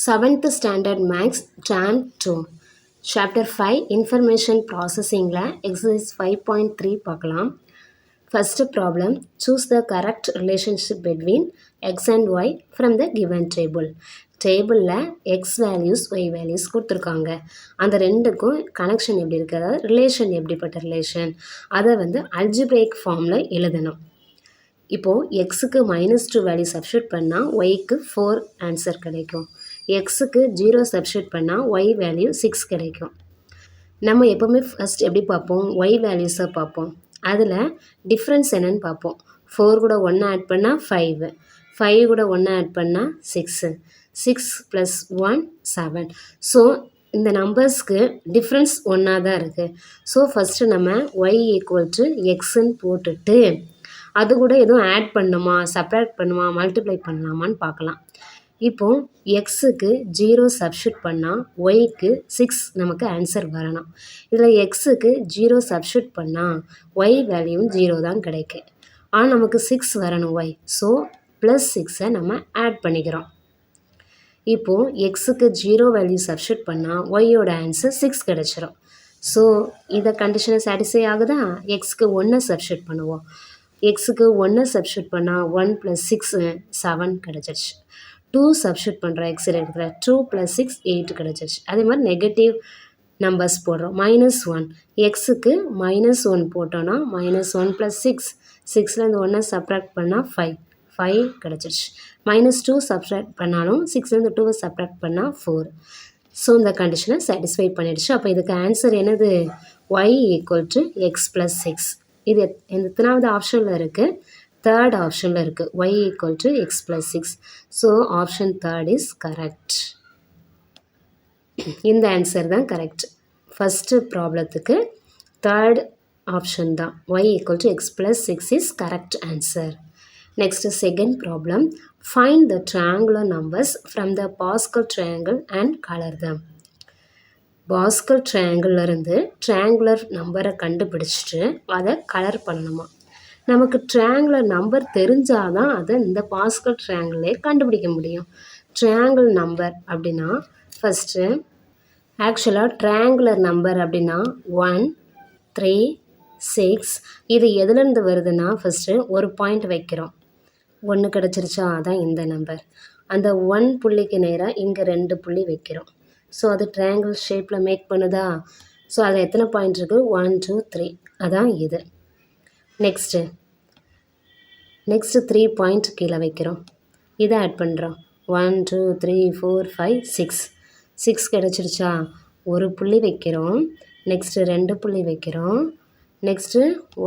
7th Standard Max Term 2 Chapter 5 Information Processingல Exercise 5.3 பார்க்கலாம். First problem, choose the correct relationship between x and y from the given table. டேபிளில் X values Y values கொடுத்துருக்காங்க. அந்த ரெண்டுக்கும் connection எப்படி இருக்குது, அதாவது relation எப்படிப்பட்ட ரிலேஷன், அதை அல்ஜிப்ரேக் ஃபார்மில் எழுதணும். இப்போது எக்ஸுக்கு -2 வேல்யூ சப்ஸ்டியூட் பண்ணால் ஒய்க்கு 4 ஆன்சர் கிடைக்கும். எக்ஸுக்கு 0 சப்ஸ்டியூட் பண்ணால் ஒய் வேல்யூ 6 கிடைக்கும். நம்ம எப்போவுமே ஃபஸ்ட் எப்படி பார்ப்போம், ஒய் வேல்யூஸை பார்ப்போம். அதில் டிஃப்ரென்ஸ் என்னென்னு பார்ப்போம். 4 கூட 1 ஆட் பண்ணால் 5, 5 கூட 1 ஆட் பண்ணால் 6, 6 + 1 7. ஸோ இந்த நம்பர்ஸ்க்கு டிஃப்ரென்ஸ் ஒன்றா தான் இருக்குது. ஸோ ஃபஸ்ட்டு நம்ம ஒய் = எக்ஸுன்னு போட்டுட்டு அது கூட எதுவும் ஆட் பண்ணுமா, சப்ராக்ட் பண்ணுமா, மல்டிப்ளை பண்ணலாமான்னு பார்க்கலாம். இப்போது எக்ஸுக்கு 0 சப்ஸ்டியூட் பண்ணால் ஒய்க்கு 6 நமக்கு ஆன்சர் வரணும். இதில் எக்ஸுக்கு 0 சப்ஸ்டியூட் பண்ணால் ஒய் வேல்யூ 0 தான் கிடைக்கும். ஆனால் நமக்கு 6 வரணும் ஒய். ஸோ +6 நம்ம ஆட் பண்ணிக்கிறோம். இப்போது எக்ஸுக்கு 0 வேல்யூ சப்ஸ்டியூட் பண்ணால் ஒய்யோட ஆன்சர் 6 கிடச்சிரும். ஸோ இந்த கண்டிஷனை சாட்டிஸ்ஃபை ஆகுதா? எக்ஸுக்கு 1 சப்ஸ்டியூட் பண்ணுவோம். எக்ஸுக்கு 1 சப்ஸ்டியூட் பண்ணால் 1 + 6 7 கிடச்சிருச்சு. 2 சப்ஸ்டியூட் பண்ணுறோம் எக்ஸ் இடத்துல, 2 + 6 8 கிடச்சிருச்சு. அதே மாதிரி நெகட்டிவ் நம்பர்ஸ் போடுறோம். -1 எக்ஸுக்கு -1 போட்டோன்னா -1 + 6, 6லேருந்து 1 சப்ராக்ட் பண்ணால் 5 கிடச்சிருச்சு. -2 சப்ராக்ட் பண்ணாலும் 6லேருந்து 2 சப்ராக்ட் பண்ணால் 4. ஸோ இந்த கண்டிஷனை சாட்டிஸ்ஃபை பண்ணிடுச்சு. அப்போ இதுக்கு ஆன்சர் என்னது? y = x + 6. இது எத்தனாவது ஆப்ஷனில் இருக்குது? தேர்ட் ஆப்ஷனில் இருக்குது. y = x + 6. So option third is correct. இந்த ஆன்சர் தான் கரெக்ட். ஃபஸ்ட்டு ப்ராப்ளத்துக்கு தேர்ட் ஆப்ஷன் தான் y = x + 6 is correct answer. Next second problem, find the triangular numbers from the Pascal triangle and color them. Pascal ட்ரையாங்கிள்லேருந்து triangular நம்பரை கண்டுபிடிச்சிட்டு அதை colour பண்ணணுமா. நமக்கு ட்ரையாங்குலர் நம்பர் தெரிஞ்சால் தான் அதை இந்த பாஸ்கல் ட்ரையாங்கிளே கண்டுபிடிக்க முடியும். ட்ரையாங்கிள் நம்பர் அப்படின்னா ஃபஸ்ட்டு ஆக்சுவலாக ட்ரையாங்குலர் நம்பர் அப்படின்னா 1 3 6. இது எதுலேருந்து வருதுன்னா ஃபஸ்ட்டு ஒரு பாயிண்ட் வைக்கிறோம். 1 கிடச்சிருச்சா, அதான் இந்த நம்பர். அந்த 1 புள்ளிக்கு நேராக இங்கே 2 புள்ளி வைக்கிறோம். ஸோ அது ட்ரையாங்கிள் ஷேப்பில் மேக் பண்ணுதா. ஸோ அதில் எத்தனை பாயிண்ட் இருக்குது? 1 2 3, அதான் இது. நெக்ஸ்ட்டு 3 பாயிண்ட் கீழே வைக்கிறோம். இதை ஆட் பண்ணுறோம். 1 2 3 4 5 6, 6 கிடச்சிருச்சா. ஒரு புள்ளி வைக்கிறோம். நெக்ஸ்ட்டு 2 புள்ளி வைக்கிறோம். நெக்ஸ்ட்டு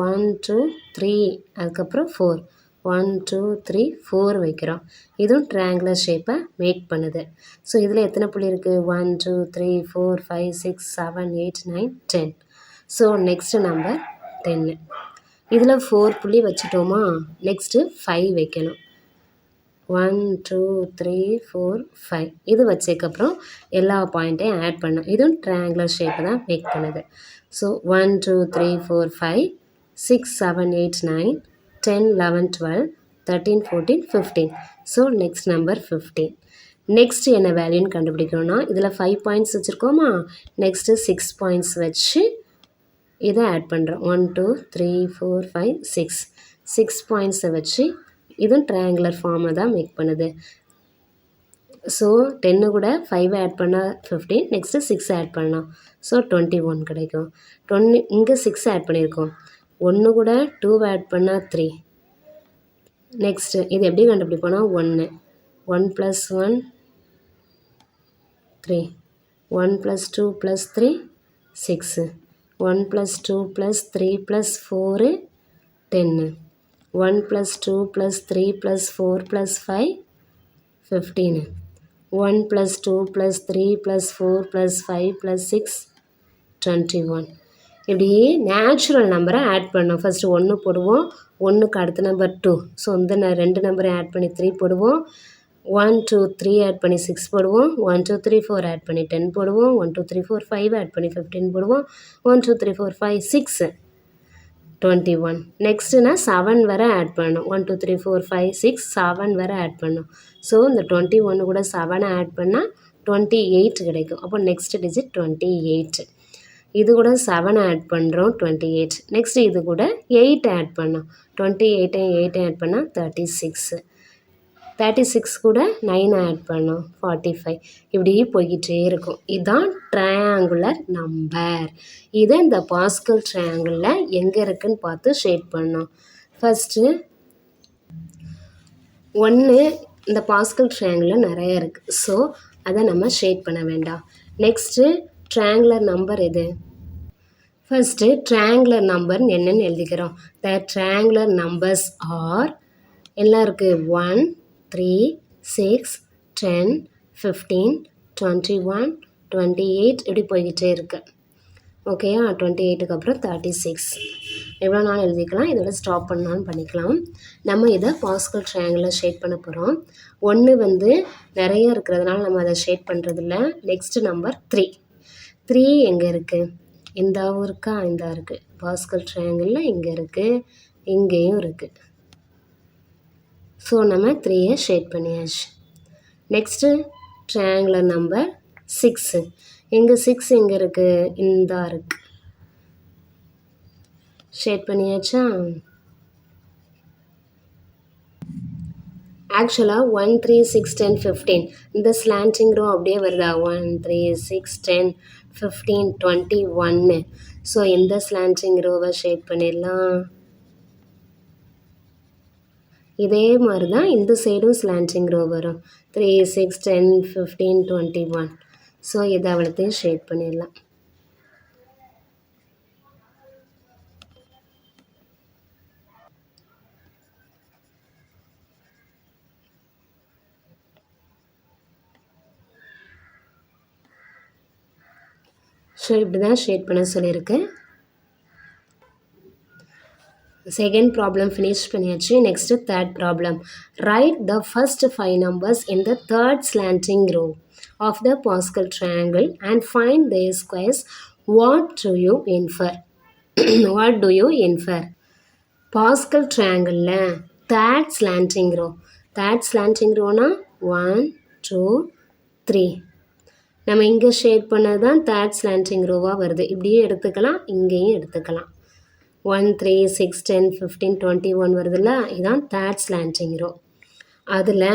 1 2 3, அதுக்கப்புறம் 4, 1 2 3 4 வைக்கிறோம். இதுவும் ட்ரையாங்குலர் ஷேப்பை மேக் பண்ணுது. ஸோ இதில் எத்தனை புள்ளி இருக்குது? 1 2 3 4 5 6 7 8 9 10. So next number 10. இதில் 4 புள்ளி வச்சுட்டோமா. நெக்ஸ்ட்டு 5 வைக்கணும். 1 2 3 4 5. இது வச்சதுக்கப்புறம் எல்லா பாயிண்ட்டையும் ஆட் பண்ணணும். இதுவும் ட்ரையாங்குலர் ஷேப்பை தான் மேக் பண்ணுது. So 1 2 3 4 5 6 7 8 9 10 11 12 13 14 15. So next number 15. Next என்ன வேல்யூன்னு கண்டுபிடிக்கணும்னா இதில் 5 பாயிண்ட்ஸ் வச்சுருக்கோமா. நெக்ஸ்ட்டு 6 பாயிண்ட்ஸ் வச்சு இதை ஆட் பண்ணுறோம். 1 2 3 4 5 6, 6 பாயிண்ட்ஸை வச்சு இதுவும் ட்ரையாங்குலர் ஃபார்மை தான் மேக் பண்ணுது. ஸோ 10 கூட 5 ஆட் பண்ணால் 15, நெக்ஸ்ட்டு 6 ஆட் பண்ணோம். ஸோ 21 கிடைக்கும். இங்கே 6 ஆட் பண்ணியிருக்கோம். 1 கூட 2 ஆட் பண்ணால் 3. நெக்ஸ்ட்டு இது எப்படி கண்டுபிடிப்போனா 1 + 1 3, 1 + 2 + 3 6, 1 + 2 + 3 + 4 10, 1 + 2 + 3 + 4 + 5 15, 1 + 2 + 3 + 4 + 5 + 6 21. இப்படி நேச்சுரல் நம்பரை ஆட் பண்ணோம். ஃபஸ்ட்டு 1 போடுவோம். 1க்கு அடுத்த நம்பர் 2. ஸோ இந்த 2 நம்பரை ஆட் பண்ணி 3 போடுவோம். 1 2 3 ஆட் பண்ணி 6 போடுவோம். 1 2 3 4 ஆட் பண்ணி 10 போடுவோம். 1 2 3 4 5 ஆட் பண்ணி 15 போடுவோம். 1 2 3 4 5 6 21. நெக்ஸ்ட்டுனா 7 வரை ஆட் பண்ணணும். 1 2 3 4 5 6 7 வரை ஆட் பண்ணணும். ஸோ இந்த 21 கூட 7 ஆட் பண்ணால் 28 கிடைக்கும். அப்போ நெக்ஸ்ட் டிஜிட் 28. இது கூட 7 ஆட் பண்ணுறோம் 28. நெக்ஸ்ட் இது கூட 8 ஆட் பண்ணோம். 28 8 ஆட் பண்ணால் 36. 36 கூட 9 ஆட் பண்ணோம் 45. இப்படி போய்கிட்டே இருக்கும். இதுதான் ட்ரையாங்குலர் நம்பர். இதை இந்த பாஸ்கல் ட்ரையாங்கிளில் எங்கே இருக்குன்னு பார்த்து ஷேட் பண்ணோம். ஃபஸ்ட்டு 1 இந்த பாஸ்கல் ட்ரையாங்கிளில் நிறைய இருக்குது. ஸோ அதை நம்ம ஷேட் பண்ண வேண்டாம். நெக்ஸ்ட்டு ட்ரையாங்குலர் நம்பர் எது? ஃபஸ்ட்டு ட்ரையாங்குலர் நம்பர் என்னன்னு எழுதிக்கிறோம். த ட்ரையாங்குலர் நம்பர்ஸ் ஆர் எல்லாம் இருக்குது. 1 3 6 10 15 21 28 இப்படி போய்கிட்டே இருக்கு. ஓகேயா? 28க்கு அப்புறம் 36 எவ்வளோ நாள் எழுதிக்கலாம். இதோட ஸ்டாப் பண்ணாலும் பண்ணிக்கலாம். நம்ம இதை பாஸ்கல் ட்ரையாங்கிளில் ஷேட் பண்ண போகிறோம். 1 வந்து நிறைய இருக்கிறதுனால நம்ம அதை ஷேட் பண்ணுறதில்ல. நெக்ஸ்ட்டு நம்பர் 3 எங்கே இருக்குது? இந்தாவும் இருக்கா? இந்தா இருக்குது. பாஸ்கல் ட்ரையாங்கிளில் இங்கே இருக்குது, இங்கேயும் இருக்குது. ஸோ நம்ம 3யை ஷேட் பண்ணியாச்சு. Next triangular number 6. இங்கே 6 எங்கே இருக்குது? இந்தா இருக்குது. ஷேட் பண்ணியாச்சா? ஆக்சுவலாக 1 3 6 10 15 இந்த ஸ்லாண்டிங் ரோ அப்படியே வருதா? 1 3 6 10 15 21. ஸோ இந்த ஸ்லாண்டிங் ரோவை ஷேட் பண்ணிடலாம். இதே மாதிரி தான் இந்த சைடும் ஸ்லாண்டிங் ரோ வரும். 3 6 10 15 21. ஸோ இதை அவ்வளோத்தையும் ஷேட் பண்ணிடலாம். ஸோ இப்படி தான் ஷேட் பண்ண சொல்லியிருக்கேன். செகண்ட் ப்ராப்ளம் ஃபினிஷ் பண்ணியாச்சு. Next third problem. Write the first 5 numbers in the third slanting row of the Pascal triangle and find their squares. What do you infer? What do you infer? Pascal ட்ரையாங்கிளில் third slanting row. Third slanting ரோனா 1 2 3. நம்ம இங்கே shade பண்ணது தான் third slanting ரோவாக வருது. இப்படியும் எடுத்துக்கலாம், இங்கேயும் எடுத்துக்கலாம். 1 3 6 10 15 21 வருதுல்ல, இதுதான் தேர்ட் ஸ்லாண்டிங் ரோ. அதில்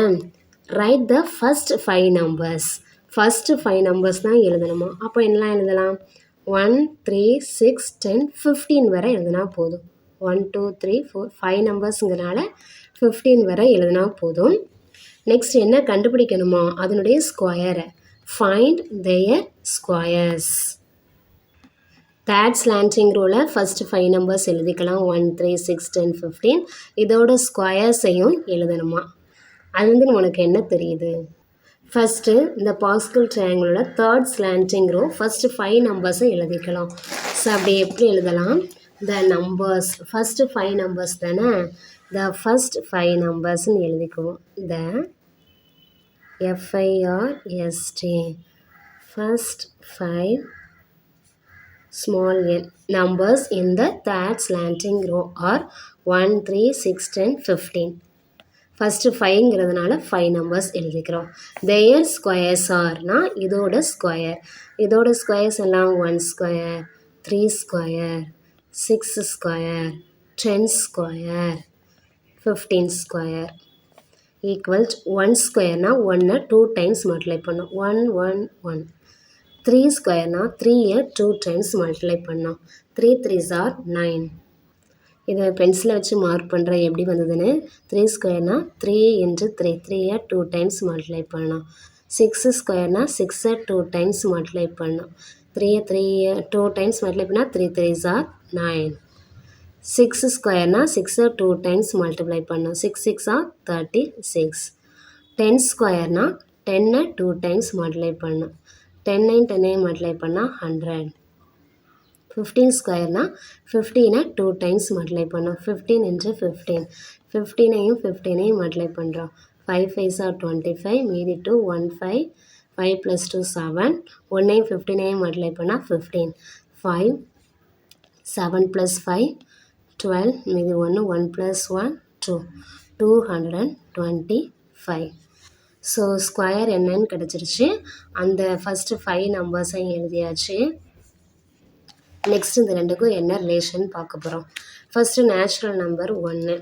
right the first 5 numbers. First 5 numbers தான் எழுதணுமா? அப்போ என்னலாம் எழுதலாம்? 1 3 6 10 15 வரை எழுதினா போதும். 1 2 3 4 5 நம்பர்ஸுங்கிறனால 15 வரை எழுதினா போதும். நெக்ஸ்ட் என்ன கண்டுபிடிக்கணுமா? அதனுடைய ஸ்கொயரை. Find their squares. Third slanting ரோவில் ஃபஸ்ட்டு 5 நம்பர்ஸ் எழுதிக்கலாம். 1 3 6 10 15. இதோட ஸ்கொயர்ஸையும் எழுதணுமா? அது வந்து உனக்கு என்ன தெரியுது? ஃபஸ்ட்டு இந்த பாஸ்கல் ட்ரையாங்கிளோட தேர்ட் ஸ்லாண்டிங் ரோ ஃபஸ்ட்டு 5 நம்பர்ஸை எழுதிக்கலாம். ஸோ அப்படி எப்படி எழுதலாம்? த நம்பர்ஸ் ஃபஸ்ட்டு 5 நம்பர்ஸ் தானே. The first 5 நம்பர்ஸ்ன்னு எழுதிக்குவோம். The FIRST first 5 small n numbers in the third slanting row are 1 3 6 10 15. First 5ங்கிறதுனால 5 நம்பர்ஸ் எழுதிக்கிறோம். their ஸ்கொயர்ஸ் ஆர்னா இதோட ஸ்கொயர். இதோட ஸ்கொயர்ஸ் எல்லாம் 1 square 3 square 6 square 10 square 15 square equals 1 ஸ்கொயர்னா 1 2 டைம்ஸ் மல்டிப்ளை பண்ணும். 1 1 1. 3 ஸ்கொயர்னா 3யை 2 டைம்ஸ் மல்டிப்ளை பண்ணோம். 3 3s are 9. இதை பென்சிலை வச்சு மார்க் பண்ணுற எப்படி வந்ததுன்னு. 3 ஸ்கொயர்னா 3 இன்ட்டு 3 3யை 2 டைம்ஸ் மல்டிப்ளை பண்ணோம். 6 ஸ்கொயர்னா 6யை 2 டைம்ஸ் மல்டிப்ளை பண்ணோம். 3யை 2 டைம்ஸ் மல்டிப்ளை பண்ணால் 3 3s are 9. 6 ஸ்கொயர்னா 6யை 2 டைம்ஸ் மல்டிப்ளை பண்ணோம். 6 6 are 36. 10 ஸ்கொயர்னா 10யை 2 டைம்ஸ் மல்டிப்ளை பண்ணோம். 10 10 மல்டிப்ளை பண்ணால் 100. 15 ஸ்கொயர்னா 15யை 2 டைம்ஸ் மல்டிப்ளை பண்ணோம். 15 இன்ட்டு 15. 15ஐயும் 15ஐயும் மல்டிப்ளை பண்ணுறோம். 5 5s are 25. மீதி 2 1 5. 5 + 2 7. 1ஐயும் 15ஐயும் மல்டிப்ளை பண்ணால் 15. 5 7 + 5 12 மீதி 1 1 + 1 2 225. ஸோ ஸ்கொயர் என்னன்னு கிடச்சிருச்சு. அந்த ஃபஸ்ட்டு 5 நம்பர்ஸையும் எழுதியாச்சு. நெக்ஸ்ட் இந்த ரெண்டுக்கும் என்ன ரிலேஷன் பார்க்க போகிறோம். First natural number 1.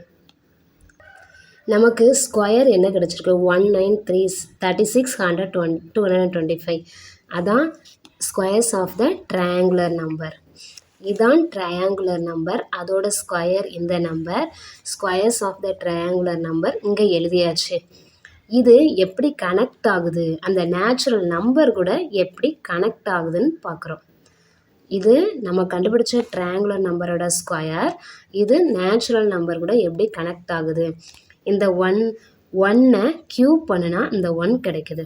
நமக்கு ஸ்கொயர் என்ன கிடச்சிருக்கு 193 அதான் squares of the triangular number. இதான் ட்ரையாங்குலர் நம்பர், அதோட ஸ்கொயர் இந்த number. Squares of the triangular number இங்கே எழுதியாச்சு. இது எப்படி கனெக்ட் ஆகுது, அந்த நேச்சுரல் நம்பர் கூட எப்படி கனெக்ட் ஆகுதுன்னு பார்க்குறோம். இது நம்ம கண்டுபிடிச்ச ட்ரையாங்குலர் நம்பரோட ஸ்கொயர், இது நேச்சுரல் நம்பர் கூட எப்படி கனெக்ட் ஆகுது. இந்த ஒன்னை க்யூப் பண்ணுனா இந்த 1 கிடைக்குது.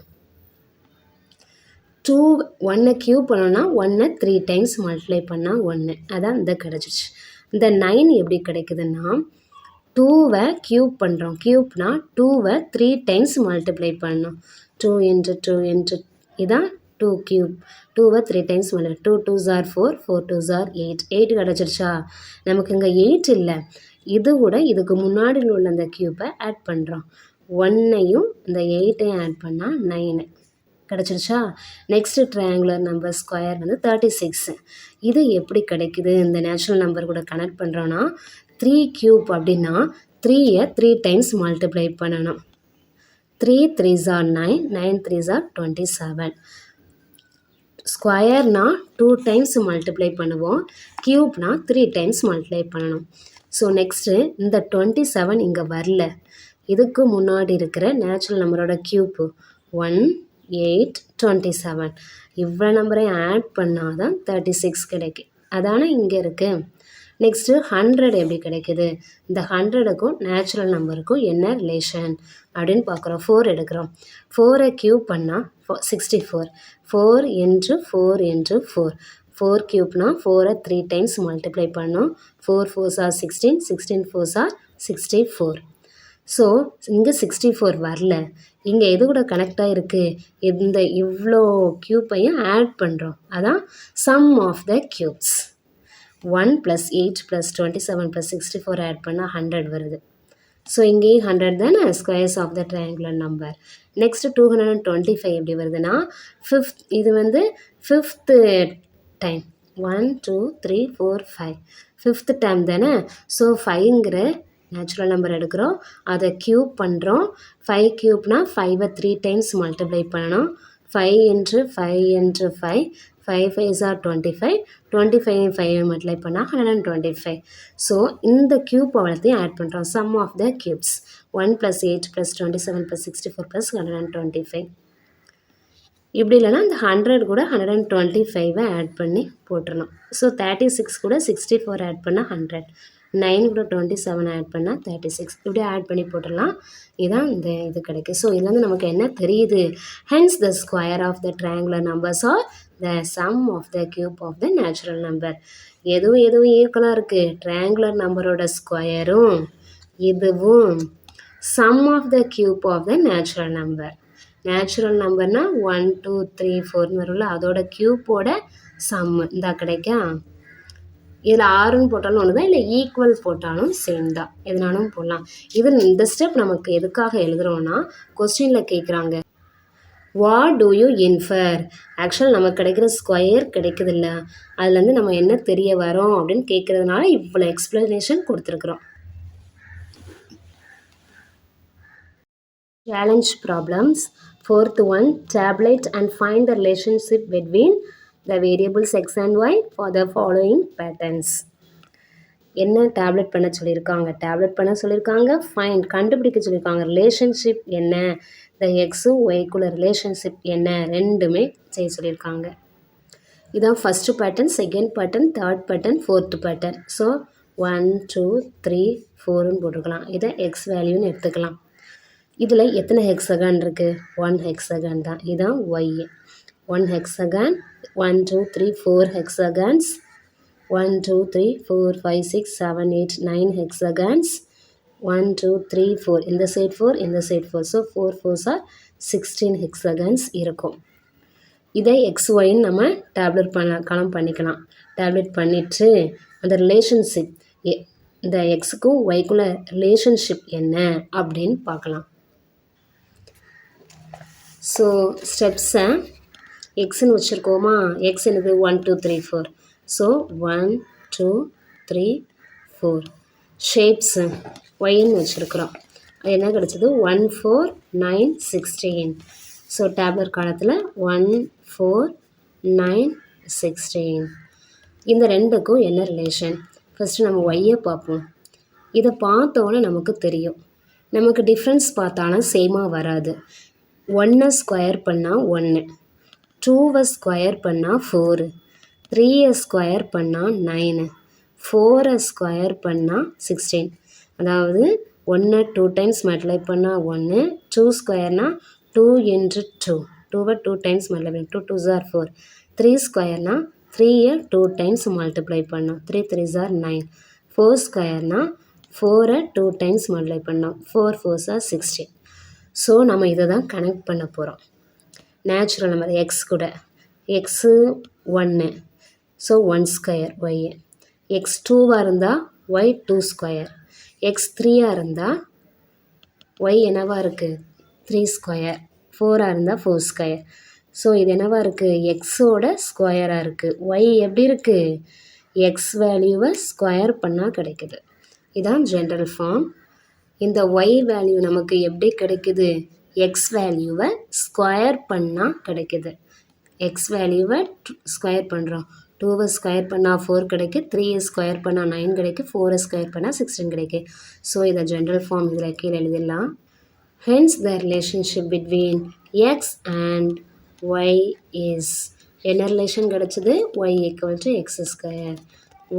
1ஐ க்யூப் பண்ணோன்னா 1ஐ 3 டைம்ஸ் மல்டிப்ளை பண்ணால் 1, அதான் இந்த கிடச்சிச்சு. இந்த 9 எப்படி கிடைக்குதுன்னா 2வை க்யூப் பண்ணுறோம். க்யூப்னா 2வை 3 டைம்ஸ் மல்டிப்ளை பண்ணோம். 2 × 2 × இதான் 2 க்யூப். 2வை 3 times multiply 2 2s are 4 4 2s are 8 8 கிடச்சிருச்சா. நமக்கு இங்கே 8 இல்லை, இது கூட இதுக்கு முன்னாடி உள்ள அந்த க்யூப்பை ஆட் பண்ணுறோம். 1ஐயும் இந்த 8ஐயும் ஆட் பண்ணால் 9 கிடச்சிருச்சா. Next triangular number square 36. இது எப்படி கிடைக்குது, இந்த நேச்சுரல் நம்பர் கூட கனெக்ட் பண்ணுறோன்னா 3 க்யூப் அப்படின்னா 3ஐ 3 டைம்ஸ் மல்டிப்ளை பண்ணணும். 3 3s are 9 9 3s are 27. ஸ்கொயர்னா 2 times multiply பண்ணுவோம், க்யூப்னா 3 டைம்ஸ் மல்டிப்ளை பண்ணணும். ஸோ நெக்ஸ்ட்டு இந்த 27 இங்கே வரல, இதுக்கு முன்னாடி இருக்கிற நேச்சுரல் நம்பரோட க்யூப்பு 1 8 27. இவ்வளோ நம்பரையும் ஆட் பண்ணால் தான் 36 கிடைக்கும், அதானே இங்கே இருக்குது. நெக்ஸ்ட்டு 100 எப்படி கிடைக்குது, இந்த 100க்கும் நேச்சுரல் நம்பருக்கும் என்ன ரிலேஷன் அப்படின்னு பார்க்குறோம். 4 எடுக்கிறோம். 4ஐ க்யூப் பண்ணால் 64. 4 × 4 × 4 4 க்யூப்னா 4ஐ 3 டைம்ஸ் மல்டிப்ளை பண்ணோம். 4 4s are 16 16 4s are 64. So இங்கே 64 வரல, இங்கே எது கூட கனெக்டாக இருக்குது, இந்த இவ்வளோ க்யூப்பையும் ஆட் பண்ணுறோம், அதான் sum of the cubes. 1 + 8 + 27 + 64 add பண்ணால் 100 வருது. ஸோ இங்கேயும் 100 தானே squares of the triangular number. Next 225 எப்படி வருதுன்னா இது 5th டைம் 1 2 3 4 5 5th டைம் தானே. ஸோ 5ங்கிற நேச்சுரல் நம்பர் எடுக்கிறோம், அதை க்யூப் பண்ணுறோம். 5 க்யூப்னா 5ஐ 3 டைம்ஸ் மல்டிப்ளை பண்ணணும். 5 × 5 × 5 5 5s are 25 25 5 மல்டிப்ளை பண்ணால் 125. ஸோ இந்த க்யூப் அவ்வளோத்தையும் ஆட் பண்ணுறோம். Sum of the cubes 1 + 8 + 27 + 64 + 125. இப்படி இல்லைனா இந்த 100 கூட 125ஐ ஆட் பண்ணி போட்டுடணும். ஸோ 36 கூட 64 ஆட் பண்ணால் 100, 9 கூட 27 ஆட் பண்ணால் 36, இப்படி ஆட் பண்ணி போட்டுடலாம். இதுதான் இந்த இது கிடைக்கும். ஸோ இதுலேருந்து நமக்கு என்ன தெரியுது, hence the square of the triangular numbers are the sum of the cube of the natural number. எதுவும் ஈக்குவலாக இருக்குது, ட்ரையாங்குலர் நம்பரோட ஸ்கொயரும் இதுவும் sum of the cube of the natural number. Natural நம்பர்னா 1 2 3 4 வரும்ல, அதோட க்யூப்போட சம்மு இந்த கிடைக்கும். இதில் 6ன்னு போட்டாலும் ஒன்று தான், இல்லை ஈக்குவல் போட்டாலும் சேம் தான், எதுனாலும் போடலாம். இந்த ஸ்டெப் நமக்கு எதுக்காக எழுதுகிறோன்னா கொஸ்டினில் கேட்குறாங்க what do you infer. Actual நமக்கு கிடைக்கிற ஸ்கொயர் கிடைக்குதில்ல, அதுலேருந்து நம்ம என்ன தெரிய வரோம் அப்படின்னு கேட்குறதுனால இவ்வளோ எக்ஸ்ப்ளனேஷன் கொடுத்துருக்குறோம். Challenge problems. 4th one, tabulate and find the relationship between the variables x and y for the following patterns. என்ன டேப்லெட் பண்ண சொல்லியிருக்காங்க, ஃபைண்ட் கண்டுபிடிக்க சொல்லியிருக்காங்க. ரிலேஷன்ஷிப் என்ன, இந்த எக்ஸும் ஒய்க்குள்ள ரிலேஷன்ஷிப் என்ன, ரெண்டுமே செய்ய சொல்லியிருக்காங்க. இதான் first pattern, second pattern, third pattern, fourth pattern. So 1 2 3 4ன்னு போட்டுக்கலாம். இதை எக்ஸ் வேல்யூன்னு எடுத்துக்கலாம். இதில் எத்தனை ஹெக்ஸகன் இருக்குது, 1 ஹெக்ஸகன் தான். இதுதான் ஒய். 1 ஹெக்ஸகன், 1 2 3 4 ஹெக்ஸகன்ஸ், 1 2 3 4 5 6 7 8 9 ஹெக்ஸகன்ஸ், 1 2 3 4 இந்த சைட் 4 இந்த side 4. So 4 4s are 16 hexagons இருக்கும். இதை எக்ஸ் ஒய்ன்னு நம்ம டேப்லெட் கலம் பண்ணிக்கலாம். டேப்லெட் பண்ணிவிட்டு அந்த ரிலேஷன்ஷிப் இந்த எக்ஸுக்கும் ஒய்க்குள்ள ரிலேஷன்ஷிப் என்ன அப்படின்னு பார்க்கலாம். ஸோ ஸ்டெப்ஸை எக்ஸ்ன்னு வச்சுருக்கோமா, எக்ஸ் என்னது 1 2 3 4. ஸோ 1 2 3 4. ஷேப்ஸு ஒய்ன்னு வச்சுருக்குறோம். அது என்ன கிடச்சிது 1 4 9 16. ஸோ டேப்லர் காலத்தில் 1 4 9 16. இந்த ரெண்டுக்கும் என்ன ரிலேஷன்? ஃபஸ்ட்டு நம்ம ஒய்யை பார்ப்போம். இதை பார்த்தோன்னே நமக்கு தெரியும், நமக்கு டிஃப்ரென்ஸ் பார்த்தாலும் சேமாக வராது. 1 ஸ்கொயர் பண்ணால் 1, 2 ஸ்கொயர் பண்ணால் 4, 3 ஸ்கொயர் பண்ணால் 9, 4 ஸ்கொயர் பண்ணால் 16. அதாவது 1 2 டைம்ஸ் மல்டிப்ளை பண்ணால் 1, 2 ஸ்கொயர்னால் 2 into 2, 2 2 times multiply 2 2s are 4, 3 ஸ்கொயர்னால் 3 2 times multiply பண்ணோம், 3 3s are 9, 4 ஸ்கொயர்னால் 4 2 டைம்ஸ் மல்டிப்ளை பண்ணோம், 4 4s are 16. ஸோ நம்ம இதை தான் கனெக்ட் பண்ண போகிறோம் நேச்சுரல் நம்பர் எக்ஸ் கூட. X 1, so 1 square Y. X 2வாக இருந்தால் ஒய் 2 ஸ்கொயர். எக்ஸ் 3ஆக இருந்தால் ஒய் என்னவாக இருக்குது 3 ஸ்கொயர். 4ஆக இருந்தால் 4 ஸ்கொயர். ஸோ இது என்னவாக இருக்குது எக்ஸோட ஸ்கொயராக இருக்குது. ஒய் எப்படி இருக்குது எக்ஸ் வேல்யூவை ஸ்கொயர் பண்ணால் கிடைக்குது. இதான் ஜென்ரல் ஃபார்ம். இந்த ஒய் வேல்யூ நமக்கு எப்படி கிடைக்குது, எக்ஸ் வேல்யூவை ஸ்கொயர் பண்ணால் கிடைக்குது. எக்ஸ் வேல்யூவை ஸ்கொயர் பண்ணுறோம். 2 ஸ்கொயர் பண்ணால் 4 கிடைக்கு, 3 ஸ்கொயர் பண்ணால் 9 கிடைக்கு, 4 ஸ்கொயர் பண்ணால் 16 கிடைக்கு. ஸோ இதை ஜென்ரல் ஃபார்ம் இதில் கீழே எழுதிடலாம். Hence the relationship between x and y is, என்ன ரிலேஷன் கிடச்சிது, y equal to x square,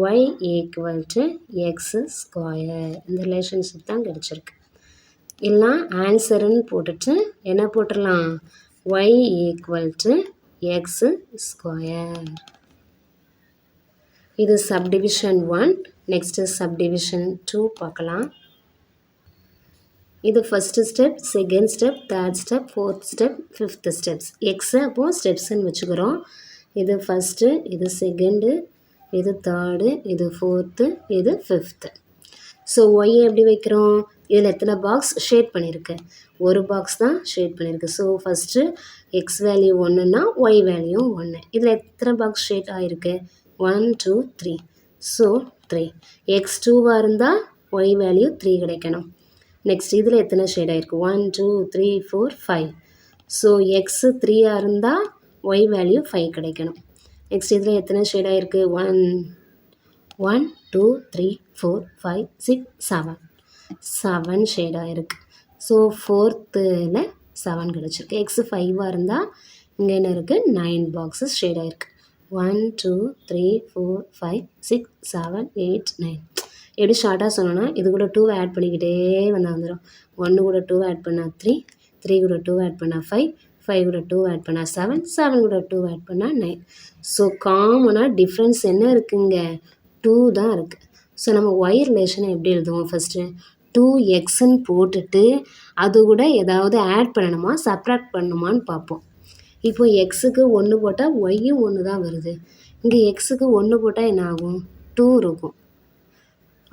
y equal to x square. இந்த ரிலேஷன்ஷிப் தான் கிடச்சிருக்கு. இல்லைனா ஆன்சருன்னு போட்டுட்டு என்ன போட்டுடலாம், y equal to x square. இது சப்டிவிஷன் 1. நெக்ஸ்ட்டு சப்டிவிஷன் 2 பார்க்கலாம். இது first step, second step, third step, fourth step, fifth steps. எக்ஸை அப்போது ஸ்டெப்ஸ்ன்னு வச்சுக்கிறோம். இது ஃபஸ்ட்டு, இது செகண்டு, இது தேர்டு, இது ஃபோர்த்து, இது ஃபிஃப்த்து. ஸோ ஒய்யை எப்படி வைக்கிறோம், இதில் எத்தனை பாக்ஸ் ஷேட் பண்ணியிருக்கு, ஒரு பாக்ஸ் தான் ஷேட் பண்ணியிருக்கு. ஸோ ஃபஸ்ட்டு எக்ஸ் வேல்யூ 1ன்னா ஒய் வேல்யூ 1. இதில் எத்தனை பாக்ஸ் ஷேட் ஆகிருக்கு 1 2 3. ஸோ 3. எக்ஸ் 2வாக இருந்தால் ஒய் வேல்யூ 3 கிடைக்கணும். நெக்ஸ்ட் இதில் எத்தனை ஷேட் ஆகிருக்கு 1 2 3 4 5. ஸோ எக்ஸு 3ஆக இருந்தால் ஒய் வேல்யூ 5 கிடைக்கணும். நெக்ஸ்ட் இதில் எத்தனை ஷேட் ஆகிருக்கு 1 2 3 4 5 6 7. 7 ஷேட் ஆகிருக்கு. ஸோ ஃபோர்த்தில் 7 கிடச்சிருக்கு. எக்ஸு 5ஆக இருந்தால் இங்கே என்ன இருக்குது 9 பாக்ஸஸ் ஷேட் ஆகிருக்கு. 1 2 3 4 5 6 7 8 9. எப்படி ஷார்ட்டாக சொன்னோன்னா இது கூட 2 ஆட் பண்ணிக்கிட்டே வந்தால் வந்துடும். 1 கூட 2 ஆட் பண்ணால் 3, 3 கூட 2 ஆட் பண்ணால் 5, 5 கூட 2 ஆட் பண்ணால் 7, 7 கூட 2 ஆட் பண்ணால் 9. ஸோ காமனாக டிஃப்ரென்ஸ் என்ன இருக்குங்க 2 தான் இருக்குது. ஸோ நம்ம ஒய் ரிலேஷனை எப்படி எழுதுவோம், ஃபஸ்ட்டு 2xன்னு போட்டுட்டு அது கூட ஏதாவது ஆட் பண்ணணுமா சப்ராக்ட் பண்ணணுமான்னு பார்ப்போம். இப்போ எக்ஸுக்கு 1 போட்டால் ஒய்யும் 1 தான் வருது. இங்கே எக்ஸுக்கு 1 போட்டால் என்ன ஆகும் 2 இருக்கும்.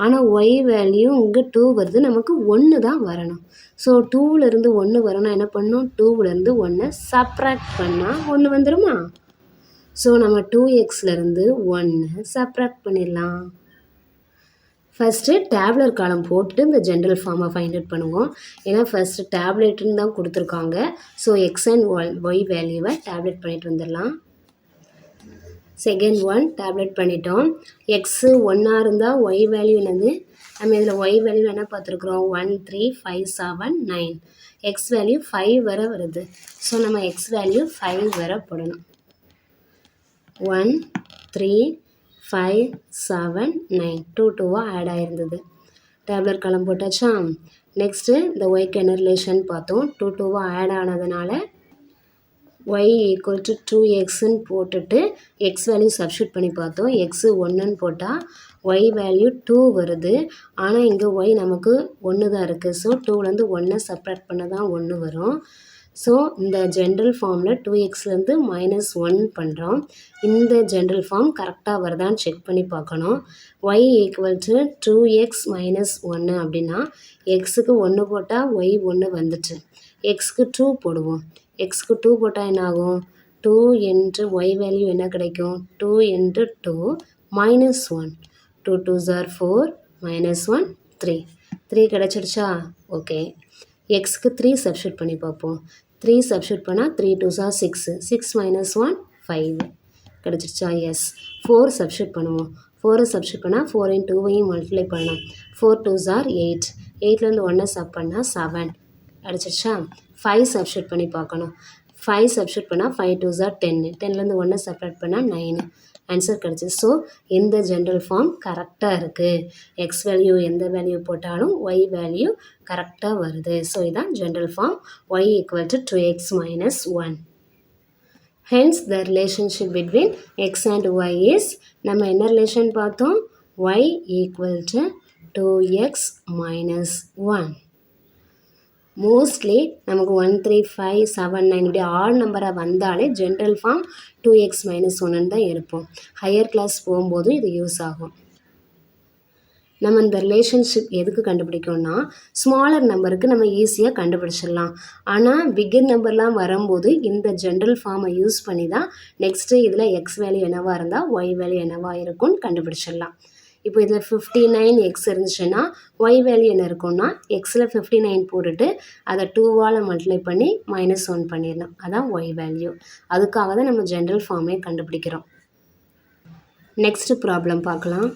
ஆனால் ஒய் வேல்யூ இங்கே 2 வருது, நமக்கு 1 தான் வரணும். ஸோ 2லேருந்து 1 வரணும், என்ன பண்ணணும் 2லேருந்து 1 சப்ராக்ட் பண்ணால் 1 வந்துடுமா. ஸோ நம்ம 2xலேருந்து 1 சப்ராக்ட் பண்ணிடலாம். ஃபஸ்ட்டு டேப்லர் காலம் போட்டுட்டு இந்த ஜென்ரல் ஃபார்மை ஃபைண்ட் அவுட் பண்ணுவோம். ஏன்னா ஃபஸ்ட்டு டேப்லெட்டுன்னு தான் கொடுத்துருக்காங்க. ஸோ எக்ஸ் அண்ட் ஒய் வேல்யூவை டேப்லெட் பண்ணிட்டு வந்துடலாம். செகண்ட் ஒன் டேப்லெட் பண்ணிட்டோம். எக்ஸு 1ஆக இருந்தால் ஒய் வேல்யூ என்னது, நம்ம இதில் ஒய் வேல்யூ என்ன பார்த்துருக்குறோம் 1 3 5 7 9. எக்ஸ் வேல்யூ 5 வரை வருது. ஸோ நம்ம எக்ஸ் வேல்யூ 5 வரை போடணும். 1 3 5 7 9 2 2வாக ஆட் ஆகிருந்தது. டேப்லெட் காலம் போட்டாச்சா. நெக்ஸ்ட்டு இந்த ஒய்க்கு என்ன ரிலேஷன் பார்த்தோம், 2 2வாக ஆட் ஆனதுனால y ஈக்குவல் டு 2xன்னு போட்டுட்டு எக்ஸ் வேல்யூ சப்ஸ்டியூட் பண்ணி பார்த்தோம். எக்ஸு 1ன்னு போட்டால் ஒய் வேல்யூ 2 வருது. ஆனால் இங்கே ஒய் நமக்கு 1 தான் இருக்குது. ஸோ 2லேருந்து 1 சப்ராக்ட் பண்ண தான் 1 வரும். ஸோ இந்த ஜென்ரல் ஃபார்மில் 2xலேருந்து -1 பண்ணுறோம். இந்த ஜென்ரல் ஃபார்ம் கரெக்டாக வருதான்னு செக் பண்ணி பார்க்கணும். y = 2x - 1 அப்படின்னா எக்ஸுக்கு 1 போட்டால் y 1 வந்துச்சு. எக்ஸுக்கு 2 போடுவோம். எக்ஸுக்கு 2 போட்டால் என்ன ஆகும்? 2 into y வேல்யூ என்ன கிடைக்கும்? 2 into 2 -1. 2 2s are 4 -1 3. 3 கிடச்சிடுச்சா? ஓகே. எக்ஸுக்கு 3 சப்ஸ்டியூட் பண்ணி பார்ப்போம். 3 சப்ஸ்டியூட் பண்ணால் 3 2s are 6. 6 - 1 5 கிடச்சிருச்சா? எஸ். 4 சப்ஸ்டியூட் பண்ணுவோம். 4 சப்ஸ்டியூட் பண்ணால் 4 × 2 மல்டிப்ளை பண்ணலாம். 4 2s are 8. 8லேருந்து 1 சப் பண்ணால் 7 கிடச்சிருச்சா? 5 சப்ஸ்டியூட் பண்ணி பார்க்கணும். 5 சப்ஸ்டியூட் பண்ணால் 5 2s are 10. 10லேருந்து 1 செப்பரேட் பண்ணால் 9. ஆன்சர் கிடச்சிது. ஸோ இந்த ஜென்ரல் ஃபார்ம் கரெக்டாக இருக்குது. எக்ஸ் வேல்யூ எந்த வேல்யூ போட்டாலும் ஒய் வேல்யூ கரெக்டாக வருது. ஸோ இதான் general form y = 2x - 1. Hence the relationship between x and y is, நம்ம என்ன ரிலேஷன் பார்த்தோம்? y = 2x - 1. மோஸ்ட்லி நமக்கு 1 3 5 7 9 இப்படி ஆட் நம்பராக வந்தாலே ஜென்ரல் ஃபார்ம் 2x - 1 தான் இருப்போம். ஹையர் கிளாஸ் போகும்போது இது யூஸ் ஆகும். நம்ம இந்த ரிலேஷன்ஷிப் எதுக்கு கண்டுபிடிக்கோம்னா, ஸ்மாலர் நம்பருக்கு நம்ம ஈஸியாக கண்டுபிடிச்சிடலாம். ஆனால் பிக்கர் நம்பர்லாம் வரும்போது இந்த ஜென்ரல் ஃபார்மை யூஸ் பண்ணி தான் நெக்ஸ்ட்டு இதில் எக்ஸ் வேல்யூ என்னவாக இருந்தால் ஒய் வேல்யூ என்னவாக இருக்கும்னு கண்டுபிடிச்சிடலாம். இப்போ இதில் 59x இருந்துச்சுன்னா ஒய் வேல்யூ என்ன இருக்கும்னா, எக்ஸில் 59 போட்டுட்டு அதை 2வால் மல்டிப்ளை பண்ணி -1 பண்ணிடணும். அதான் ஒய் வேல்யூ. அதுக்காக தான் நம்ம ஜென்ரல் ஃபார்மே கண்டுபிடிக்கிறோம். நெக்ஸ்ட் ப்ராப்ளம் பார்க்கலாம்.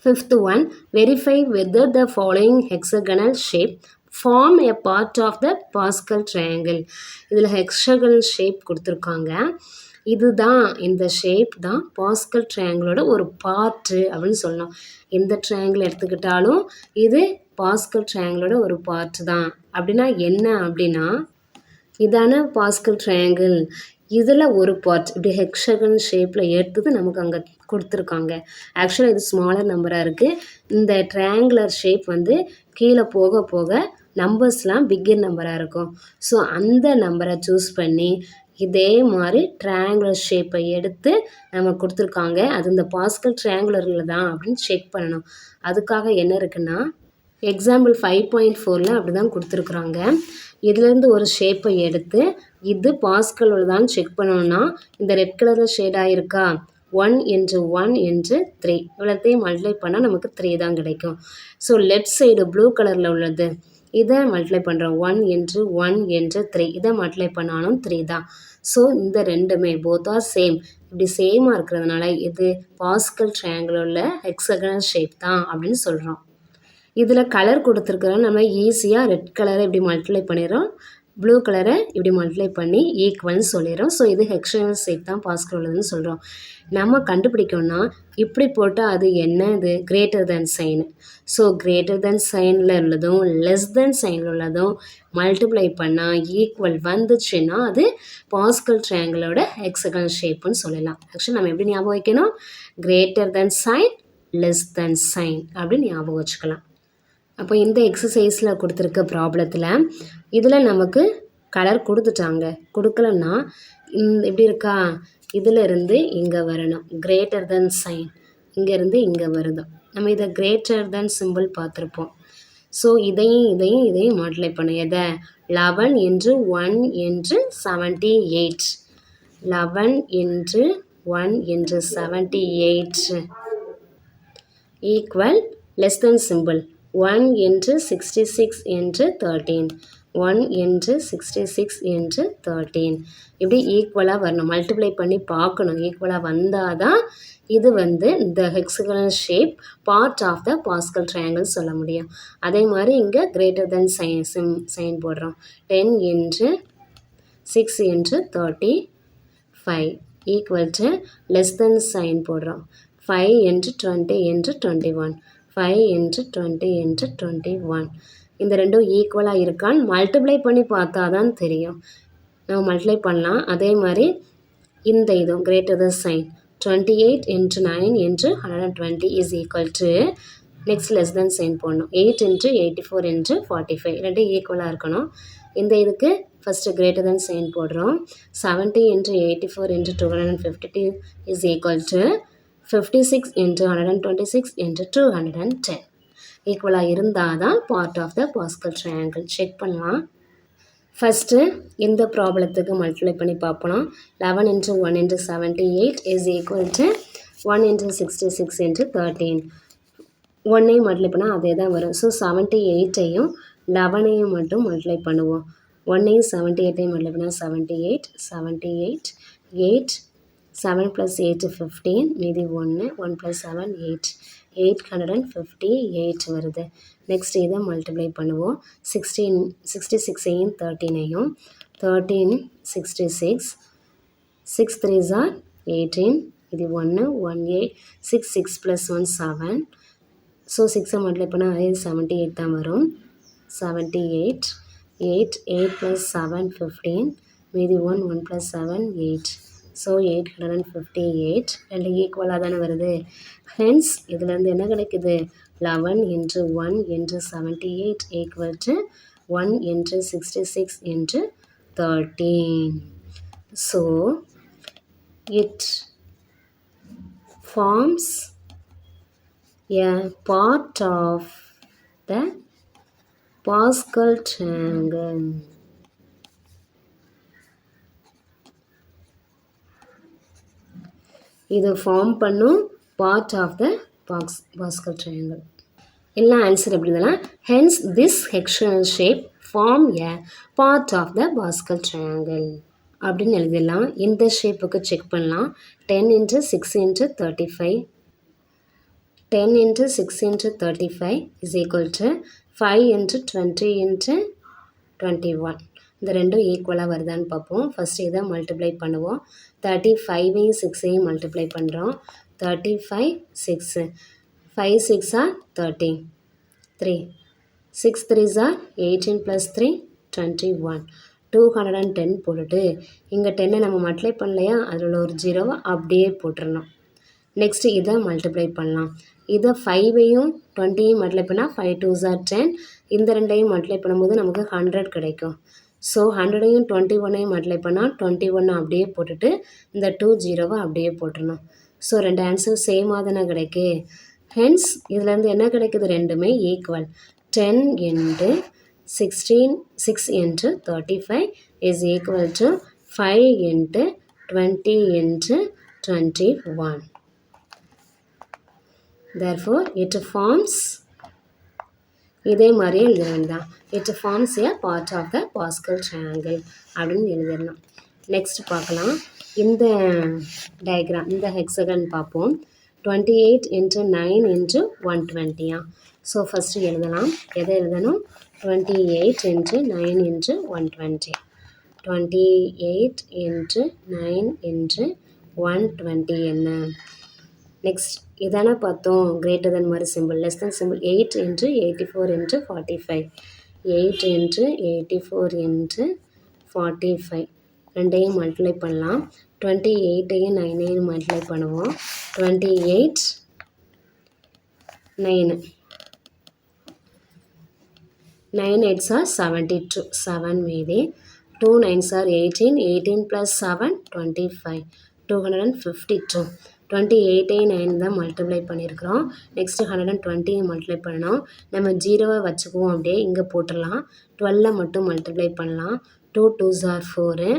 5th one, verify whether the following hexagonal shape form a part of the Pascal triangle. இதில் hexagonal shape கொடுத்துருக்காங்க. இதுதான், இந்த ஷேப் தான் பாஸ்கல் ட்ரையாங்கிளோட ஒரு பார்ட்டு அப்படின்னு சொல்லலாம். எந்த ட்ரையாங்கிள் எடுத்துக்கிட்டாலும் இது பாஸ்கல் ட்ரையாங்கிளோட ஒரு பார்ட்டு தான். அப்படின்னா என்ன அப்படின்னா, இதான பாஸ்கல் ட்ரையாங்கிள், இதில் ஒரு பார்ட் இப்படி ஹெக்ஸகன் ஷேப்பில் எடுத்தது நமக்கு அங்கே கொடுத்துருக்காங்க. ஆக்சுவலாக இது ஸ்மாலர் நம்பராக இருக்குது. இந்த ட்ரையாங்குலர் ஷேப் வந்து கீழே போக போக நம்பர்ஸ்லாம் பிக்கர் நம்பராக இருக்கும். ஸோ அந்த நம்பரை சூஸ் பண்ணி இதே மாதிரி ட்ரையாங்குலர் ஷேப்பை எடுத்து நம்ம கொடுத்துருக்காங்க. அது இந்த பாஸ்கல் ட்ரையாங்குலரில் தான் அப்படின்னு செக் பண்ணணும். அதுக்காக என்ன இருக்குன்னா, எக்ஸாம்பிள் 5.4ல் அப்படி தான் கொடுத்துருக்குறாங்க. இதுலேருந்து ஒரு ஷேப்பை எடுத்து இது பாஸ்கலோட தான் செக் பண்ணணும்னா, இந்த ரெட் கலரில் ஷேடாக இருக்கா, 1 × 1 × 3 இவ்வளோத்தையும் மல்டிப்ளை பண்ணால் நமக்கு 3 தான் கிடைக்கும். ஸோ லெஃப்ட் சைடு ப்ளூ கலரில் உள்ளது இதை மல்டிப்ளை பண்ணுறோம். 1 × 1 × 3 இதை மல்டிப்ளை பண்ணாலும் 3 தான். ஸோ இந்த ரெண்டுமே போத் ஆர் சேம். இப்படி சேமாக இருக்கிறதுனால இது பாஸ்கல் ட்ரையாங்கிள் உள்ள ஹெக்ஸகனல் ஷேப் தான் அப்படின்னு சொல்கிறோம். இதில் கலர் கொடுத்துருக்குறோம். நம்ம ஈஸியாக ரெட் கலரை இப்படி மல்டிப்ளை பண்ணிடுறோம், ப்ளூ கலரை இப்படி மல்டிப்ளை பண்ணி ஈக்குவல்னு சொல்லிடுறோம். ஸோ இது ஹெக்ஸகனல் ஷேப் தான் பாஸ்கல் உள்ளதுன்னு சொல்கிறோம். நம்ம கண்டுபிடிக்கணும்னா இப்படி போட்டால் அது என்ன, இது greater than sign. So greater than சைனில் உள்ளதும் லெஸ் தென் சைனில் உள்ளதும் மல்டிப்ளை பண்ணால் ஈக்குவல் வந்துச்சுன்னா அது பாஸ்கல் ட்ரையாங்கிளோட ஹெக்ஸகனல் ஷேப்புன்னு சொல்லலாம். ஆக்சுவலி நம்ம எப்படி ஞாபகம் வைக்கணும், greater than sign less than sign அப்படின்னு ஞாபகம் வச்சுக்கலாம். அப்போ இந்த எக்ஸசைஸில் கொடுத்துருக்க ப்ராப்ளத்தில் இதில் நமக்கு கலர் கொடுத்துட்டாங்க. கொடுக்கலன்னா எப்படி இருக்கா, இதிலிருந்து இங்கே வரணும், கிரேட்டர் தென் சைன் இங்கேருந்து இங்கே வருது. நம்ம இதை கிரேட்டர் தென் சிம்பிள் பார்த்துருப்போம். ஸோ இதையும் மல்டிப்ளை பண்ணும். எதை, 11 × 1 × 78 11 × 1 × 78 ஈக்குவல் லெஸ் தென் சிம்பிள் 1 × 66 × 13 1 × 66 × 13 இப்படி ஈக்குவலாக வரணும். மல்டிப்ளை பண்ணி பார்க்கணும். ஈக்குவலாக வந்தால் தான் இது வந்து இந்த hexagonal shape part of the Pascal triangle சொல்ல முடியும். அதே மாதிரி இங்கே கிரேட்டர் தென் சைன் போடுறோம். 10 × 6 × 35 equal to less than sign போடுறோம். 5 × 20 × 21 5 × 20 × 21 இந்த ரெண்டும் ஈக்குவலாக இருக்கான்னு மல்டிப்ளை பண்ணி பார்த்தா தான் தெரியும். நம்ம மல்டிப்ளை பண்ணலாம். அதே மாதிரி இந்த இதுவும் greater than sign 28 × 9 × 120 is equal to next less than sign போடணும். 8 × 84 × 45 ரெண்டும் ஈக்குவலாக இருக்கணும். இந்த இதுக்கு ஃபஸ்ட்டு கிரேட்டர் தென் சைன் போடுறோம். 70 into 84 into 252 is equal to 56 into 126 into 210. ஈக்குவலாக இருந்தால் தான் part of the Pascal triangle. Check பண்ணலாம். ஃபஸ்ட்டு இந்த ப்ராப்ளத்துக்கு மல்டிப்ளை பண்ணி பார்ப்போம். 11 into 1 into 78 is equal to 1 into 66 into 13. 1ஐயும் multiply பண்ணால் அதே தான் வரும். ஸோ 78ஐயும் 11ஐயும் மட்டும் மல்டிப்ளை பண்ணுவோம். 1ஐயும் 78ஐயும் மல்டிப்ளை பண்ணால் 78 78 8 7 plus 8 15 மீதி 1 1 plus 7 8 858 வருது. நெக்ஸ்ட் இதை மல்டிப்ளை பண்ணுவோம். 66ஐயும் 13ஐயும் 13 66 6 3s are 18 இது 1 1 8 6 6 plus 1 7. ஸோ 6ஐ மல்டிப்ளை பண்ணால் அதே 78 தான் வரும். 78 8 8 plus 7 15 மீதி 1 1 plus 7 8. ஸோ 858 ரெண்டு ஈக்குவலாக தானே வருது. ஹென்ஸ் இதுலேருந்து என்ன கிடைக்குது? 11 into 1 into 78 equal to 1 into 66 into 13. So it forms a part of the Pascal triangle. இது ஃபார்ம் பண்ணும் part of the Pascal triangle. எல்லாம் ஆன்சர் எப்படி இருந்தாலும் hence this hexagonal shape form a part of the Pascal triangle அப்படின்னு எழுதிடலாம். இந்த ஷேப்புக்கு check பண்ணலாம். 10 into 6 into 35 10 into 6 into 35 is equal to 5 into 20 into 21. இந்த ரெண்டும் ஈக்குவலாக வருதான்னு பார்ப்போம். ஃபஸ்ட்டு இதை மல்டிப்ளை பண்ணுவோம். 35ஐயும் 6ஐயும் மல்டிப்ளை பண்ணுறோம். 35 6 5 6 are 30 3 6 3s are 18 plus 3 21 210 போட்டுட்டு இங்கே 10ஐ நம்ம மல்டிப்ளை பண்ணலையா, அதில் ஒரு 0வை அப்படியே போட்டுடணும். நெக்ஸ்ட்டு இதை மல்டிப்ளை பண்ணலாம். இதை 5ஐயும் 20ஐயும் மல்டிப்ளை பண்ணால் 5 2s are 10. இந்த ரெண்டையும் மல்டிப்ளை பண்ணும்போது நமக்கு 100 கிடைக்கும். ஸோ 100ஐயும் 21ஐயும் மல்டிப்ளை பண்ணால் 21 அப்படியே போட்டுட்டு இந்த 2 0வை அப்படியே போட்டுடணும். ஸோ ரெண்டு ஆன்சர் சேமாக தானே கிடைக்கு. ஹென்ஸ் இதுலேருந்து என்ன கிடைக்குது? ரெண்டுமே equal. 10 into 16 6 into 35 is equal to 5 into 20 into 21. Therefore it forms இதே மாதிரியே எழுத வேண்டாம். It forms a part of the Pascal triangle அப்படின்னு எழுதிடலாம். நெக்ஸ்ட் பார்க்கலாம். இந்த டயக்ராம் இந்த ஹெக்ஸகன் பார்ப்போம். 28 into 9 into 120. ஸோ ஃபஸ்ட்டு எழுதலாம். எதை எழுதணும்? 28 into 9 into 120. 28 into 9 into 120 என்ன? நெக்ஸ்ட் இதானே பார்த்தோம் கிரேட்டர் தென் மாதிரி simple, less than simple. 8 into 84 into 45 8 into 84 into 45 ரெண்டையும் மல்டிப்ளை பண்ணலாம். 28ஐயும் 9ஐயும் மல்டிப்ளை பண்ணுவோம். 28 9 9 8s are 72 7 மீதி 2 9s are 18 18 plus 7 25 252 28ஐயும் 9 தான் மல்டிப்ளை பண்ணியிருக்கிறோம். நெக்ஸ்ட்டு 120ஐயும் மல்டிப்ளை பண்ணணும். நம்ம 0வை வச்சுக்குவோம், அப்படியே இங்கே போட்டுடலாம். 12 மட்டும் மல்டிப்ளை பண்ணலாம். 2 2s are 4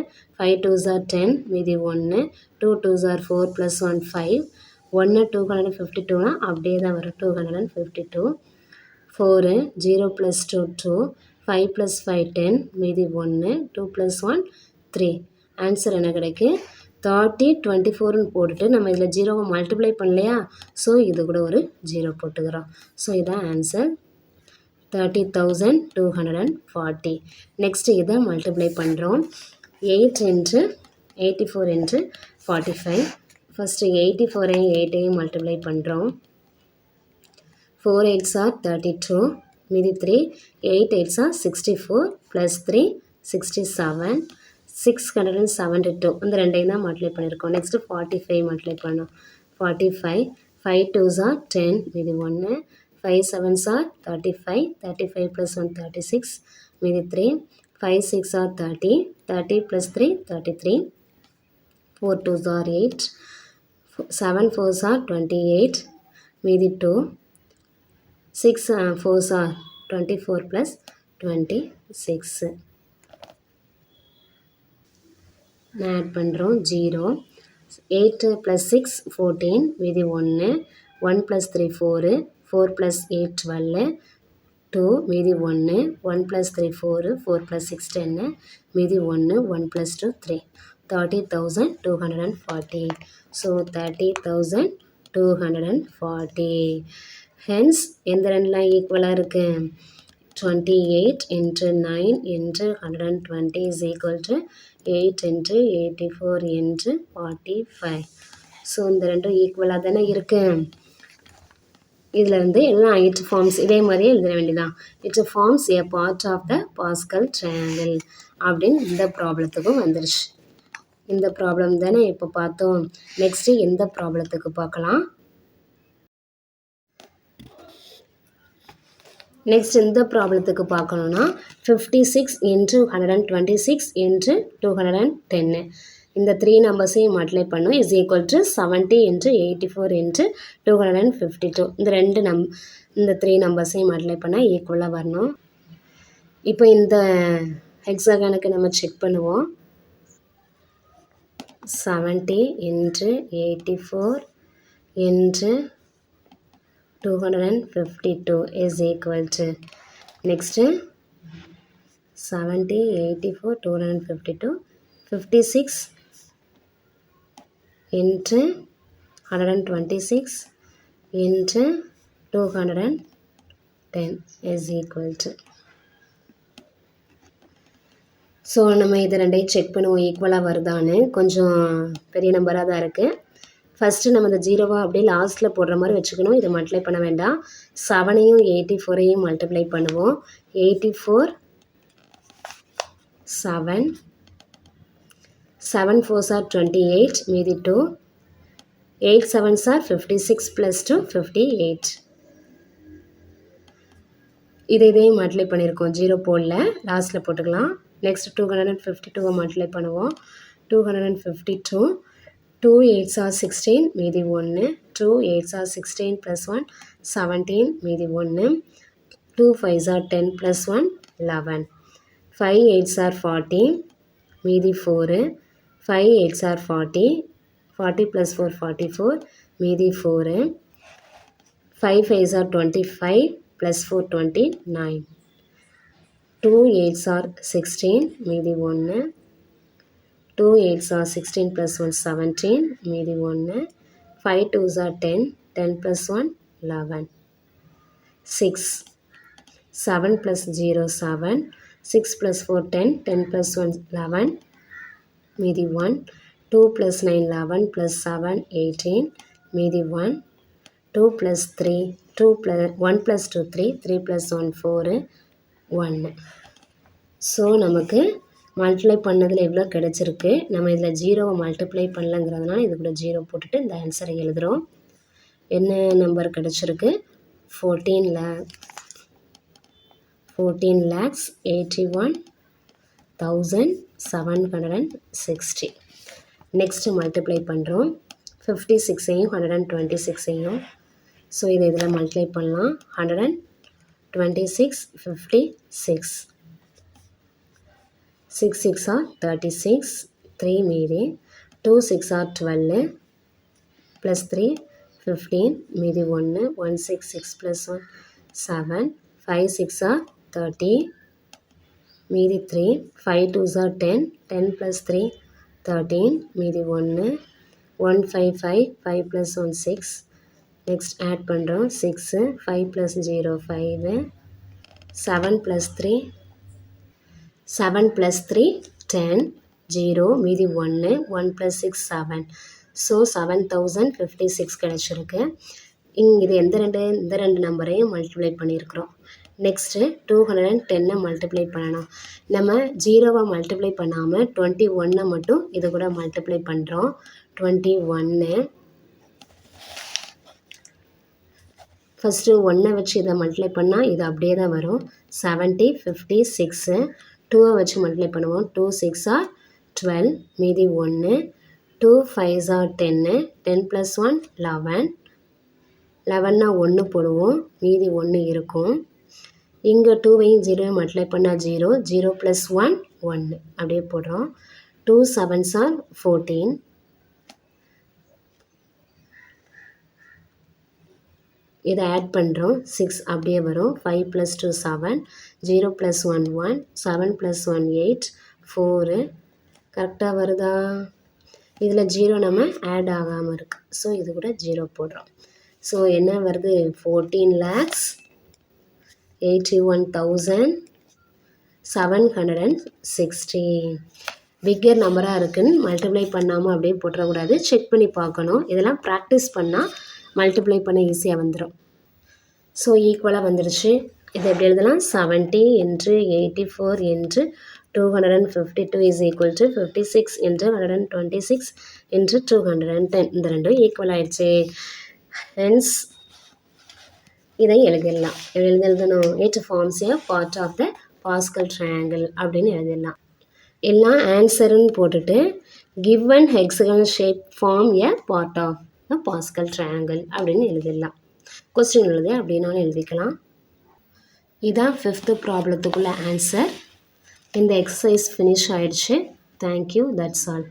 5 2s are 10 மீதி 1 2 2s are 4 plus 1 5 1 252னா அப்படியே தான் வரும். 252 4 0 plus 2 2 5 plus 5 10 மீதி 1 2 plus 1 3. ஆன்சர் என்ன கிடைக்கு? 30 24ன்னு போட்டுட்டு நம்ம இதில் 0வை மல்டிப்ளை பண்ணலையா, ஸோ இது கூட ஒரு 0 போட்டுக்கிறோம். ஸோ இதான் ஆன்சர் 30,240. நெக்ஸ்ட்டு இதை மல்டிப்ளை பண்ணுறோம். 8 into 84 into 45. ஃபஸ்ட்டு 84ஐயும் 8ஐயும் மல்டிப்ளை பண்ணுறோம். 4 8s are 32 மீதி 3 8 8s are 64 plus 3 67 672 அந்த ரெண்டையும் தான் மல்டிப்ளை பண்ணியிருக்கோம். நெக்ஸ்ட்டு 45 மல்டிப்ளை பண்ணோம். 45 5 2s are 10 மீதி 1 5 7s are 35 35 plus 1 36 மீதி 3 5 6 are 30, 30 plus 3, 33, 4 2s are 8, 7 4s are 28, மீதி 2, 6 4s are 24 plus 26. நான் ஆட் பண்ணுறோம் 0, 8 plus 6 14, மீதி 1, 1 plus 3 4, 4 plus 8 12, 2 மீதி 1, 1 plus 3 4, 4 plus 6 10, மீதி 1, 1 plus 2 3, 30,240. So 30,240. Hence எந்த ரெண்டுலாம் ஈக்குவலாக இருக்கு? 28 into 9 into 120 is equal to 8 into 84 into 45. So இந்த ரெண்டும் ஈக்குவலாக தானே இருக்கு. இதில் இருந்து எல்லாம் இட் ஃபார்ம்ஸ் இதே மாதிரியே எழுத வேண்டியதான். It forms a part of the Pascal triangle அப்படின்னு இந்த ப்ராப்ளத்துக்கும் வந்துருச்சு. இந்த ப்ராப்ளம் தானே இப்போ பார்த்தோம். நெக்ஸ்ட்டு எந்த ப்ராப்ளத்துக்கு பார்க்கலாம். நெக்ஸ்ட் இந்த ப்ராப்ளத்துக்கு பார்க்கணுன்னா 56 into 126 into 210 இந்த 3 நம்பர்ஸையும் மல்டிப்ளை பண்ணும் is equal to 70 into 84 into 252. இந்த 3 நம்பர்ஸையும் மல்டிப்ளை பண்ணால் ஈக்குவலாக வரணும். இப்போ இந்த ஹெக்ஸாகனுக்கு நம்ம செக் பண்ணுவோம். 70 into 84 into 252 is equal to next 70 84 252 56 into 126 into 210 is equal to. So நம்ம இது ரெண்டையும் செக் பண்ணுவோம் ஈக்குவலாக வருதான்னு. கொஞ்சம் பெரிய நம்பராக தான் இருக்குது. ஃபஸ்ட்டு நம்ம இந்த 0 அப்படியே லாஸ்ட்டில் போடுற மாதிரி வச்சுக்கணும். இதை மல்டிப்ளை பண்ண வேண்டாம். 7ஐயும் 84ஐயும் மல்டிப்ளை பண்ணுவோம். 84 7 7 4s are 28, மீதி 2, 8 7s are 56 plus 2 58. இதையும் மல்டிப்ளை பண்ணியிருக்கோம். 0 போடல, லாஸ்ட்டில் போட்டுக்கலாம். நெக்ஸ்ட் 252 மல்டிப்ளை பண்ணுவோம். 252 2 8s are 16, மீதி 1, 2 8s are 16 plus 1 17, மீதி 1, 2 5s are 10 plus 1 11, 5 8s are 40, மீதி 4, 5 8s are 40, 40 plus 4 44, மீதி 4, 5 5s are 25 plus 4 29, 2 8s are 16, மீதி 1, 2 8s are 16 plus 1 17, மீதி 1, 5 2s are 10, 10 plus 1 11, 6, 7 plus 0 7, 6 plus 4 10, 10 plus 1 11, மீதி 1, 2 plus 9 11 plus 7 18, மீதி 1, 2 plus 3 2 plus 1 plus 2 3, 3 plus 1 4, 1. So நமக்கு multiply பண்ணதில் எவ்வளோ கிடச்சிருக்கு. நம்ம இதில் 0வை மல்டிப்ளை பண்ணலங்கிறதுனால இது கூட 0 போட்டுட்டு இந்த ஆன்சரை எழுதுகிறோம். என்ன நம்பர் கிடச்சிருக்கு? 14,81,760. நெக்ஸ்ட்டு மல்டிப்ளை பண்ணுறோம். 56ஐயும் 126ஐயும். ஸோ இதில் மல்டிப்ளை பண்ணலாம். 126 56 6 6 are 36, 3 மீதி 2 6 are 12 plus 3 15, மீதி 1, 1 6 6 plus 1 7, 5 6 are 30, மீதி 3, 5 2s are 10, 10 plus 3 13, மீதி 1, 1 5 5, 5 plus 1 6. நெக்ஸ்ட் ஆட் பண்ணுறோம். 6 5 plus 0 5, 7 plus 3 7 plus 3 10, 0 மீதி 1, 1 plus 6 7. ஸோ 7056 கிடச்சிருக்கு. இது இந்த ரெண்டு நம்பரையும் மல்டிப்ளை பண்ணியிருக்கிறோம். நெக்ஸ்ட்டு 210 மல்டிப்ளை பண்ணணும். நம்ம 0வை மல்டிப்ளை பண்ணாமல் 21 மட்டும் இது கூட மல்டிப்ளை பண்ணுறோம். 21 ஃபஸ்ட்டு 1 வச்சு இதை மல்டிப்ளை பண்ணால் இது அப்படியே தான் வரும். 70 56 2 வச்சு மல்டிப்ளை பண்ணுவோம். 2 6 ஆர் 12, மீதி 1. 2 5 ஆர் 10, 10 + 1 11, 11னா 1 போடுவோம், மீதி 1 இருக்கும். இங்கே 2வையும் 0வையும் மல்டிப்ளை பண்ணால் 0, 0 + 1 1 அப்படியே போடுறோம். 2 7s ஆர் 14. இதை ஆட் பண்ணுறோம், 6 அப்படியே வரும். 5 + 2 7, 0 + 1 1, 7 + 1 8, 4. கரெக்டாக வருதா? இதில் 0 நம்ம ஆட் ஆகாமல் இருக்கு, ஸோ இது கூட 0 போடுறோம். ஸோ என்ன வருது? 14,81,760. பிக்கர் நம்பராக இருக்குன்னு மல்டிப்ளை பண்ணாமல் அப்படியே போட்டுறக்கூடாது, செக் பண்ணி பார்க்கணும். இதெல்லாம் ப்ராக்டிஸ் பண்ணால் மல்டிப்ளை பண்ண ஈஸியாக வந்துடும். ஸோ ஈக்குவலாக வந்துடுச்சு. இதை எப்படி எழுதலாம்? 70 × 84 × 252 is equal to 56 × 126 × 210. இந்த ரெண்டும் ஈக்குவல் ஆயிடுச்சு. ஹென்ஸ் இதை எழுதிடலாம். எழுதணும், it forms a part of the Pascal triangle அப்படின்னு எழுதிடலாம். எல்லாம் ஆன்சருன்னு போட்டுட்டு given hexagonal shape form a part of the Pascal triangle அப்படின்னு எழுதிடலாம். கொஸ்டின் எழுதி அப்படின்னாலும் எழுதிக்கலாம். இதான் 5th ப்ராப்ளத்துக்குள்ள ஆன்சர். இந்த எக்ஸசைஸ் ஃபினிஷ் ஆயிடுச்சு. Thank you, that's all.